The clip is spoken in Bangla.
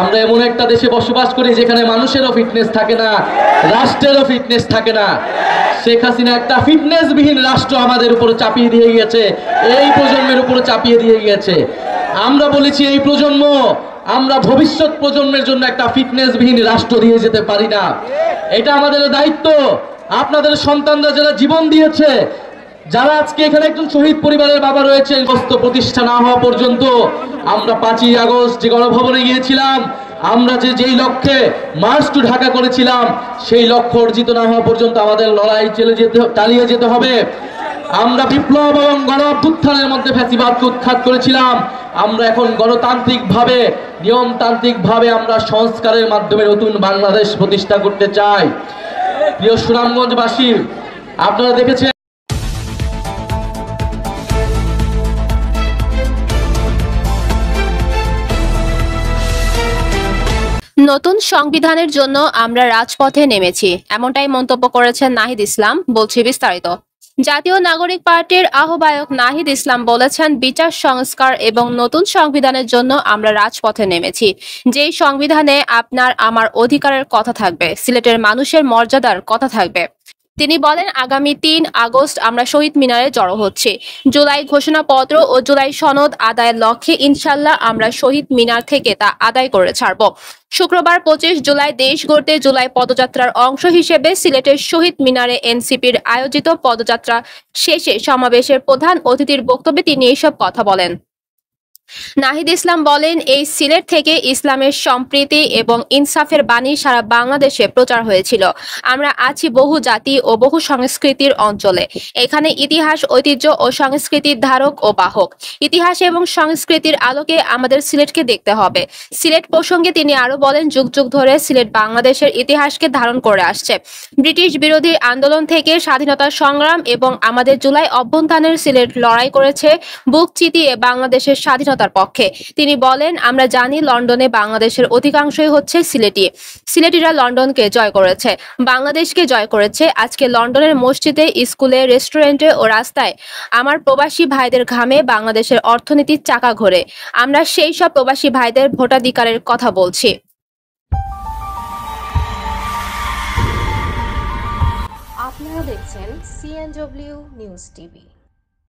আমরা এমন একটা দেশে বসবাস করি যেখানে মানুষেরও ফিটনেস থাকে না, রাষ্ট্রেরও ফিটনেস থাকে না। শেখ হাসিনা একটা ফিটনেসবিহীন রাষ্ট্র আমাদের উপরে চাপিয়ে দিয়ে গিয়েছে, এই প্রজন্মের উপরে চাপিয়ে দিয়ে গিয়েছে। আমরা বলেছি এই প্রজন্ম, আমরা ভবিষ্যৎ প্রজন্মের জন্য একটা ফিটনেসবিহীন রাষ্ট্র দিয়ে যেতে পারি না। এটা আমাদের দায়িত্ব। আপনাদের সন্তানরা যারা জীবন দিয়েছে, যারা আজকে এখানে একজন শহীদ পরিবারের বাবা রয়েছে, বস্তু প্রতিষ্ঠা না হওয়া পর্যন্ত আমরা 5ই আগস্ট যে গণভবনে গিয়েছিলাম, আমরা যেই লক্ষ্যে মার্চ টু ঢাকা করেছিলাম, সেই লক্ষ্য অর্জিত না হওয়া পর্যন্ত আমাদের লড়াই চালিয়ে যেতে হবে। আমরা বিপ্লব এবং গণ অভ্যুত্থানের মধ্যে ফ্যাসিবাদকে উৎখাত করেছিলাম। আমরা এখন গণতান্ত্রিকভাবে, নিয়মতান্ত্রিকভাবে আমরা সংস্কারের মাধ্যমে নতুন বাংলাদেশ প্রতিষ্ঠা করতে চাই। প্রিয় সুনামগঞ্জবাসী, আপনারা দেখেছেন নতুন সংবিধানের জন্য আমরা রাজপথে নেমেছি, এমনটাই মন্তব্য করেছেন নাহিদ ইসলাম। বলছি বিস্তারিত। জাতীয় নাগরিক পার্টির আহ্বায়ক নাহিদ ইসলাম বলেছেন, বিচার সংস্কার এবং নতুন সংবিধানের জন্য আমরা রাজপথে নেমেছি। যেই সংবিধানে আপনার আমার অধিকারের কথা থাকবে, সিলেটের মানুষের মর্যাদার কথা থাকবে। তিনি বলেন, আগামী 3 আগস্ট আমরা শহীদ মিনারে জড়ো হচ্ছি। জুলাই ঘোষণাপত্র ও জুলাই সনদ আদায়ের লক্ষ্যে ইনশাল্লাহ আমরা শহীদ মিনার থেকে তা আদায় করে ছাড়ব। শুক্রবার 25 জুলাই দেশ গড়তে জুলাই পদযাত্রার অংশ হিসেবে সিলেটের শহীদ মিনারে এনসিপির আয়োজিত পদযাত্রা শেষে সমাবেশের প্রধান অতিথির বক্তব্যে তিনি এসব কথা বলেন। নাহিদ ইসলাম বলেন, এই সিলেট থেকে ইসলামের সম্প্রীতি এবং ইনসাফের বাণী সারা বাংলাদেশে প্রচার হয়েছিল। আমরা আছি বহু জাতি ও বহু সংস্কৃতির অঞ্চলে। এখানে ইতিহাস, ঐতিহ্য ও সংস্কৃতির ধারক ও বাহক। ইতিহাস এবং সংস্কৃতির আলোকে আমাদের সিলেটকে দেখতে হবে। সিলেট প্রসঙ্গে তিনি আরো বলেন, যুগ যুগ ধরে সিলেট বাংলাদেশের ইতিহাসকে ধারণ করে আসছে। ব্রিটিশ বিরোধী আন্দোলন থেকে স্বাধীনতা সংগ্রাম এবং আমাদের জুলাই অভ্যুত্থানের সিলেট লড়াই করেছে বুক চিতিয়ে বাংলাদেশের স্বাধীনতার পক্ষে। তিনি বলেন, আমরা জানি লন্ডনে বাংলাদেশের অধিকাংশই হচ্ছে সিলেটি। সিলেটিরা লন্ডনকে জয় করেছে, বাংলাদেশকে জয় করেছে। আজকে লন্ডনের মসজিদে, স্কুলে, রেস্টুরেন্টে ও রাস্তায় আমার প্রবাসী ভাইদের ঘামে বাংলাদেশের অর্থনীতির চাকা ঘোরে। আমরা সেই সব প্রবাসী ভাইদের ভোটাধিকারের কথা বলছি। আপনারা দেখছেন CNW নিউজ টিভি।